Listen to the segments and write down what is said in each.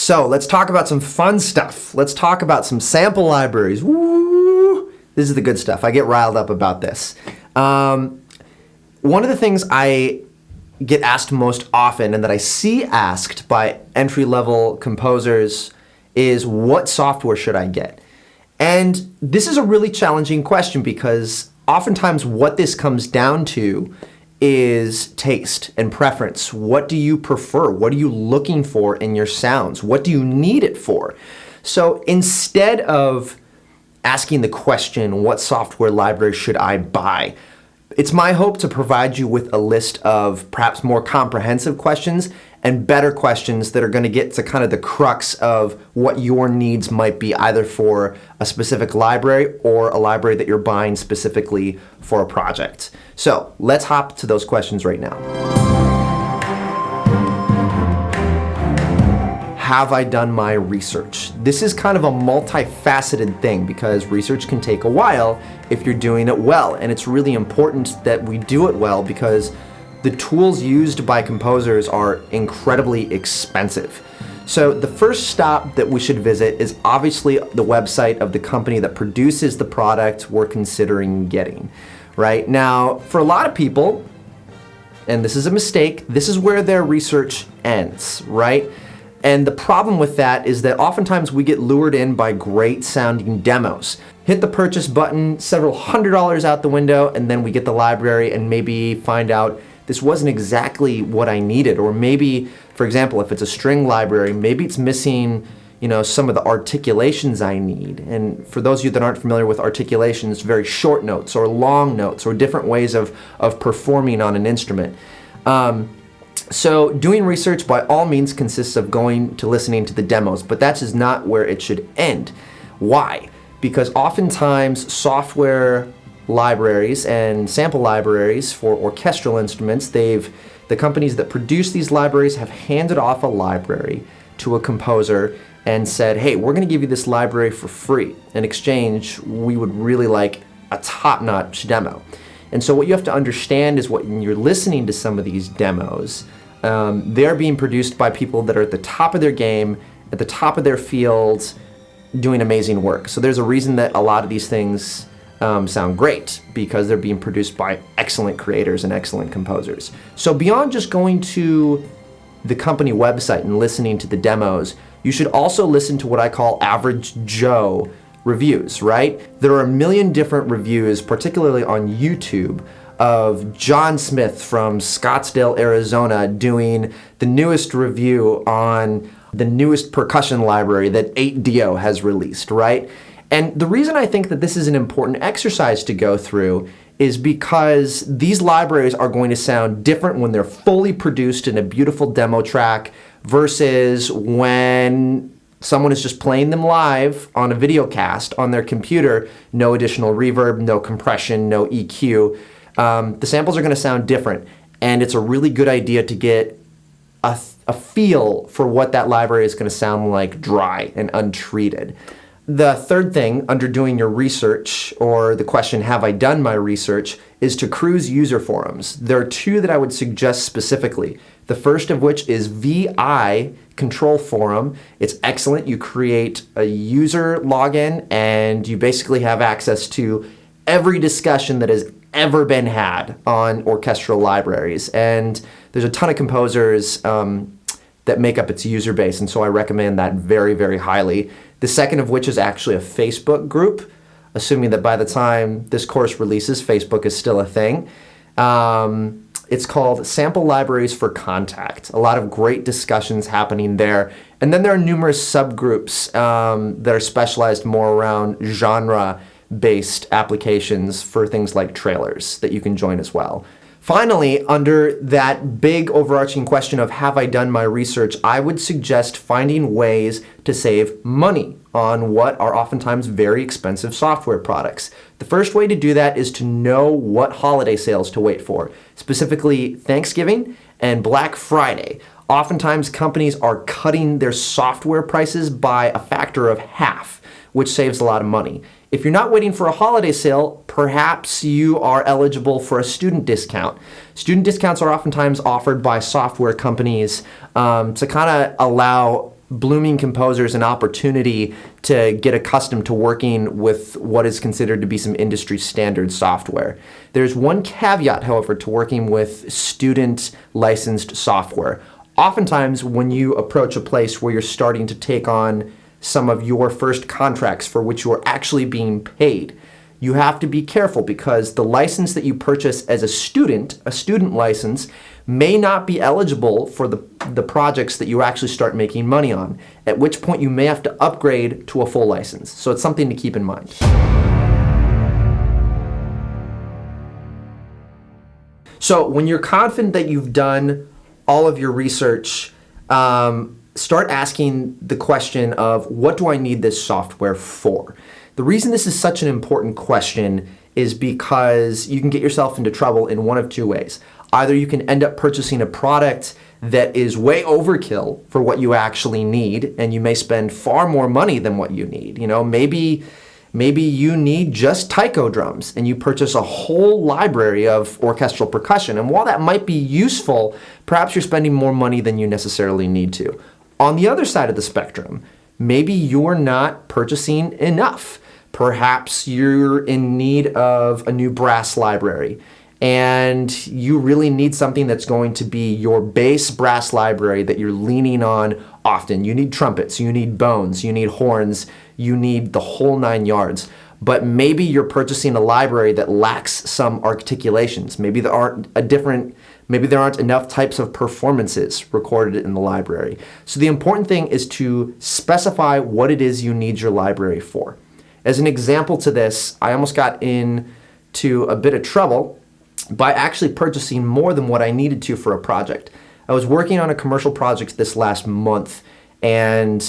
So let's talk about some fun stuff. Let's talk about some sample libraries. Woo! This is the good stuff. I get riled up about this. One of the things I get asked most often and that I see asked by entry-level composers is, what software should I get? And this is a really challenging question because oftentimes what this comes down to is taste and preference. What do you prefer? What are you looking for in your sounds? What do you need it for? So instead of asking the question, what software library should I buy? It's my hope to provide you with a list of perhaps more comprehensive questions and better questions that are going to get to kind of the crux of what your needs might be, either for a specific library or a library that you're buying specifically for a project. So let's hop to those questions right now. Have I done my research? This is kind of a multifaceted thing because research can take a while if you're doing it well, and it's really important that we do it well because the tools used by composers are incredibly expensive. So the first stop that we should visit is obviously the website of the company that produces the product we're considering getting, right? Now, for a lot of people, and this is a mistake, this is where their research ends, right? And the problem with that is that oftentimes we get lured in by great sounding demos. Hit the purchase button, several $100s out the window, and then we get the library and maybe find out this wasn't exactly what I needed. Or maybe, for example, if it's a string library, maybe it's missing, some of the articulations I need. And for those of you that aren't familiar with articulations, very short notes or long notes or different ways of performing on an instrument. So doing research by all means consists of going to listening to the demos, but that's just not where it should end. Why? Because oftentimes software libraries and sample libraries for orchestral instruments, the companies that produce these libraries have handed off a library to a composer and said, hey, we're going to give you this library for free. In exchange, we would really like a top-notch demo. And so what you have to understand is when you're listening to some of these demos, they're being produced by people that are at the top of their game, at the top of their fields, doing amazing work. So there's a reason that a lot of these things sound great, because they're being produced by excellent creators and excellent composers. So beyond just going to the company website and listening to the demos, you should also listen to what I call average Joe reviews, right? There are a million different reviews, particularly on YouTube, of John Smith from Scottsdale, Arizona, doing the newest review on the newest percussion library that 8Dio has released, right? And the reason I think that this is an important exercise to go through is because these libraries are going to sound different when they're fully produced in a beautiful demo track versus when someone is just playing them live on a video cast on their computer, no additional reverb, no compression, no EQ. The samples are going to sound different, and it's a really good idea to get a feel for what that library is going to sound like dry and untreated. The third thing under doing your research, or the question, have I done my research, is to cruise user forums. There are two that I would suggest specifically. The first of which is VI Control Forum. It's excellent. You create a user login and you basically have access to every discussion that has ever been had on orchestral libraries. And there's a ton of composers that make up its user base, and so I recommend that very, very highly. The second of which is actually a Facebook group, assuming that by the time this course releases, Facebook is still a thing. It's called Sample Libraries for Contact. A lot of great discussions happening there. And then there are numerous subgroups that are specialized more around genre-based applications for things like trailers that you can join as well. Finally, under that big overarching question of have I done my research, I would suggest finding ways to save money on what are oftentimes very expensive software products. The first way to do that is to know what holiday sales to wait for, specifically Thanksgiving and Black Friday. Oftentimes companies are cutting their software prices by a factor of half, which saves a lot of money. If you're not waiting for a holiday sale, perhaps you are eligible for a student discount. Student discounts are oftentimes offered by software companies to kind of allow blooming composers an opportunity to get accustomed to working with what is considered to be some industry standard software. There's one caveat, however, to working with student licensed software. Oftentimes, when you approach a place where you're starting to take on some of your first contracts for which you are actually being paid, you have to be careful because the license that you purchase as a student license, may not be eligible for the projects that you actually start making money on, at which point you may have to upgrade to a full license. So it's something to keep in mind. So when you're confident that you've done all of your research, start asking the question of, what do I need this software for? The reason this is such an important question is because you can get yourself into trouble in one of two ways. Either you can end up purchasing a product that is way overkill for what you actually need, and you may spend far more money than what you need. You know, maybe you need just taiko drums and you purchase a whole library of orchestral percussion. And while that might be useful, perhaps you're spending more money than you necessarily need to. On the other side of the spectrum, maybe you're not purchasing enough. Perhaps you're in need of a new brass library, and you really need something that's going to be your base brass library that you're leaning on often. You need trumpets, you need bones, you need horns, you need the whole 9 yards. But maybe you're purchasing a library that lacks some articulations. Maybe there aren't enough types of performances recorded in the library. So the important thing is to specify what it is you need your library for. As an example to this, I almost got into a bit of trouble by actually purchasing more than what I needed to for a project. I was working on a commercial project this last month, and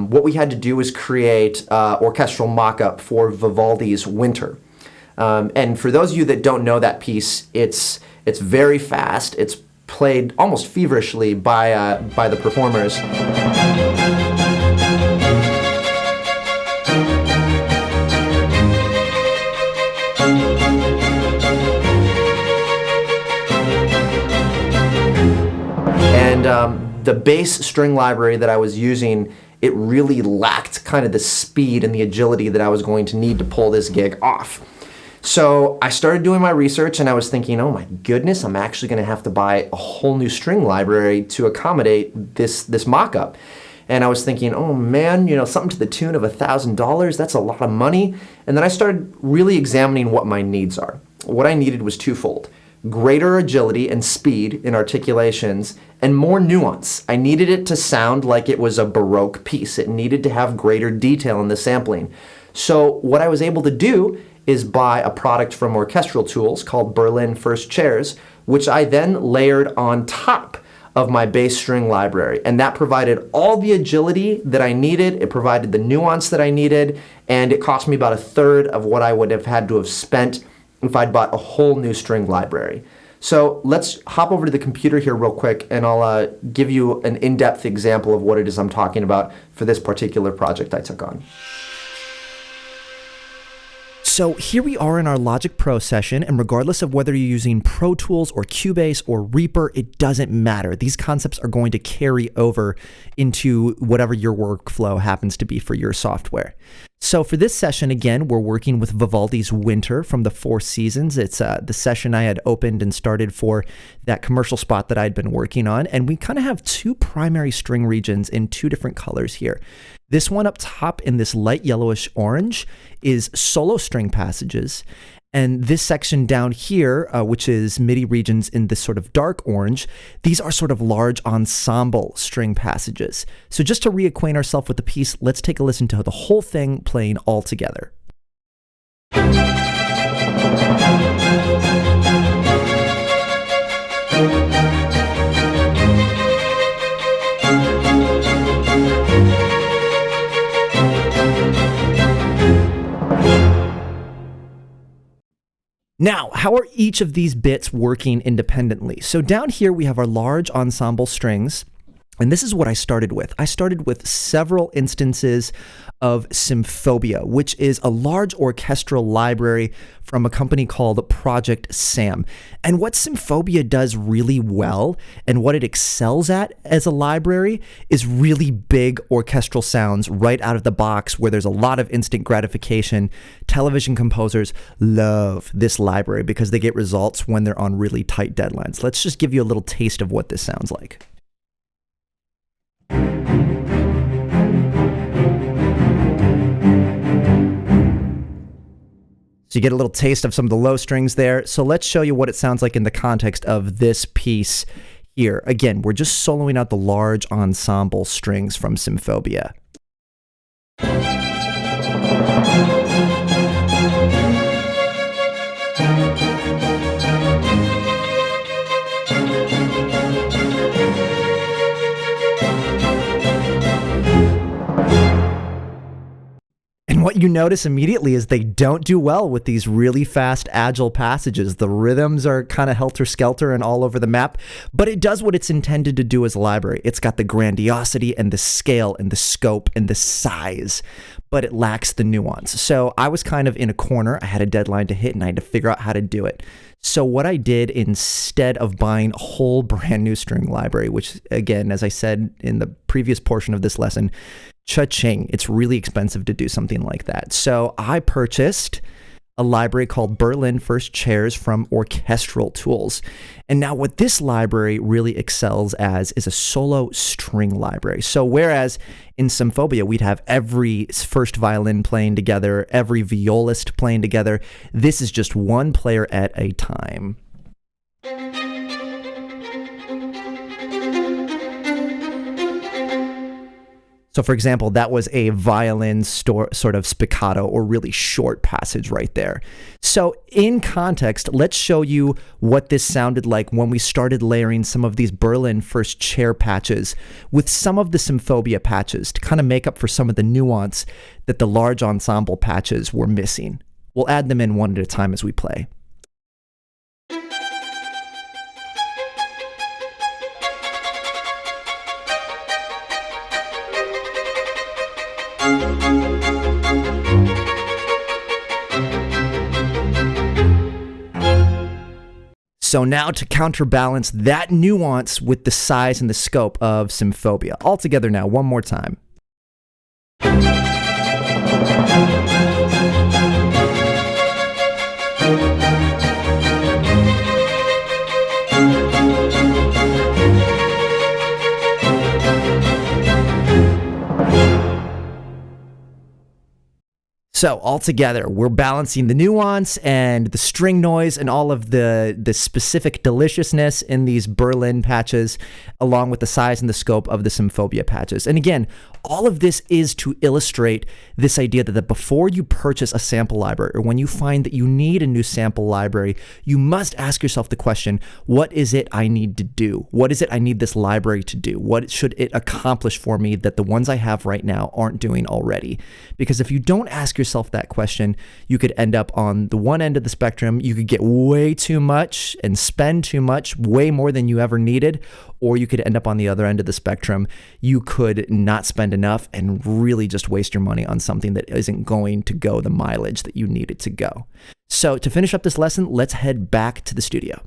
what we had to do was create orchestral mock-up for Vivaldi's Winter. And for those of you that don't know that piece, it's very fast. It's played almost feverishly by the performers. The bass string library that I was using, it really lacked kind of the speed and the agility that I was going to need to pull this gig off. So I started doing my research and I was thinking, oh my goodness, I'm actually going to have to buy a whole new string library to accommodate this mock-up. And I was thinking, oh man, something to the tune of $1,000, that's a lot of money. And then I started really examining what my needs are. What I needed was twofold: greater agility and speed in articulations, and more nuance. I needed it to sound like it was a Baroque piece. It needed to have greater detail in the sampling. So what I was able to do is buy a product from Orchestral tools called Berlin First Chairs, which I then layered on top of my bass string library. And that provided all the agility that I needed, it provided the nuance that I needed, and it cost me about a third of what I would have had to have spent if I'd bought a whole new string library. So let's hop over to the computer here real quick, and I'll give you an in-depth example of what it is I'm talking about for this particular project I took on. So here we are in our Logic Pro session, and regardless of whether you're using Pro Tools or Cubase or Reaper, it doesn't matter. These concepts are going to carry over into whatever your workflow happens to be for your software. So for this session, again, we're working with Vivaldi's Winter from the Four Seasons. It's the session I had opened and started for that commercial spot that I'd been working on. And we kind of have two primary string regions in two different colors here. This one up top in this light yellowish orange is solo string passages. And this section down here, which is MIDI regions in this sort of dark orange, these are sort of large ensemble string passages. So just to reacquaint ourselves with the piece, let's take a listen to the whole thing playing all together. Now, how are each of these bits working independently? So down here we have our large ensemble strings, And this is what I started with. I started with several instances of Symphobia, which is a large orchestral library from a company called Project Sam. And what Symphobia does really well and what it excels at as a library is really big orchestral sounds right out of the box where there's a lot of instant gratification. Television composers love this library because they get results when they're on really tight deadlines. Let's just give you a little taste of what this sounds like. So you get a little taste of some of the low strings there. So let's show you what it sounds like in the context of this piece here. Again, we're just soloing out the large ensemble strings from Symphobia. And what you notice immediately is they don't do well with these really fast, agile passages. The rhythms are kind of helter-skelter and all over the map, but it does what it's intended to do as a library. It's got the grandiosity and the scale and the scope and the size, but it lacks the nuance. So I was kind of in a corner. I had a deadline to hit and I had to figure out how to do it. So what I did, instead of buying a whole brand new string library, which again, as I said in the previous portion of this lesson, cha-ching, it's really expensive to do something like that. So I purchased a library called Berlin First Chairs from Orchestral Tools. And now what this library really excels as is a solo string library. So whereas in Symphobia we'd have every first violin playing together, every violist playing together, this is just one player at a time. So for example, that was a violin sort of spiccato or really short passage right there. So in context, let's show you what this sounded like when we started layering some of these Berlin First Chair patches with some of the Symphobia patches to kind of make up for some of the nuance that the large ensemble patches were missing. We'll add them in one at a time as we play. So now to counterbalance that nuance with the size and the scope of Symphobia. All together now, one more time. So altogether, we're balancing the nuance and the string noise and all of the specific deliciousness in these Berlin patches, along with the size and the scope of the Symphobia patches. And again, all of this is to illustrate this idea that before you purchase a sample library, or when you find that you need a new sample library, you must ask yourself the question, what is it I need to do? What is it I need this library to do? What should it accomplish for me that the ones I have right now aren't doing already? Because if you don't ask yourself that question, you could end up on the one end of the spectrum. You could get way too much and spend too much, way more than you ever needed, or you could end up on the other end of the spectrum. You could not spend enough and really just waste your money on something that isn't going to go the mileage that you need it to go. So to finish up this lesson, let's head back to the studio.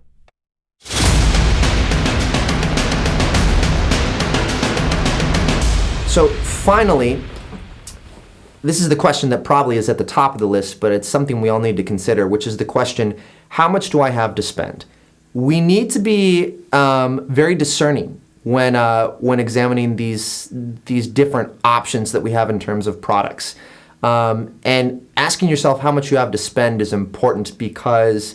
So finally, this is the question that probably is at the top of the list, but it's something we all need to consider, which is the question, how much do I have to spend? We need to be very discerning when examining these different options that we have in terms of products. And asking yourself how much you have to spend is important, because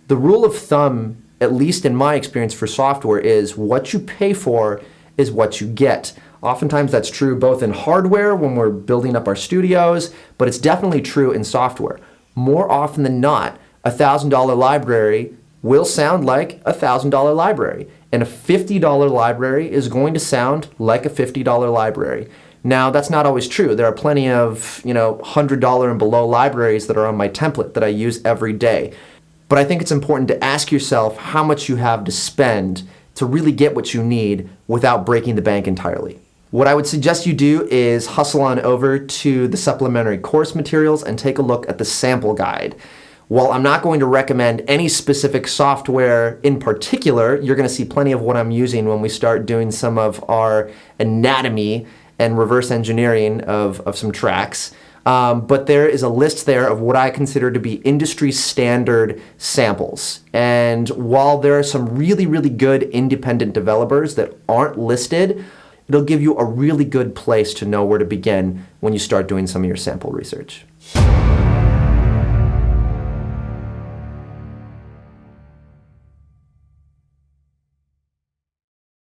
the rule of thumb, at least in my experience for software, is what you pay for is what you get. Oftentimes that's true both in hardware when we're building up our studios, but it's definitely true in software. More often than not, a $1,000 library will sound like a $1,000 library, and a $50 library is going to sound like a $50 library. Now, that's not always true. There are plenty of, $100 and below libraries that are on my template that I use every day. But I think it's important to ask yourself how much you have to spend to really get what you need without breaking the bank entirely. What I would suggest you do is hustle on over to the supplementary course materials and take a look at the sample guide. While I'm not going to recommend any specific software in particular, you're going to see plenty of what I'm using when we start doing some of our anatomy and reverse engineering of some tracks. But there is a list there of what I consider to be industry standard samples. And while there are some really, really good independent developers that aren't listed, it'll give you a really good place to know where to begin when you start doing some of your sample research.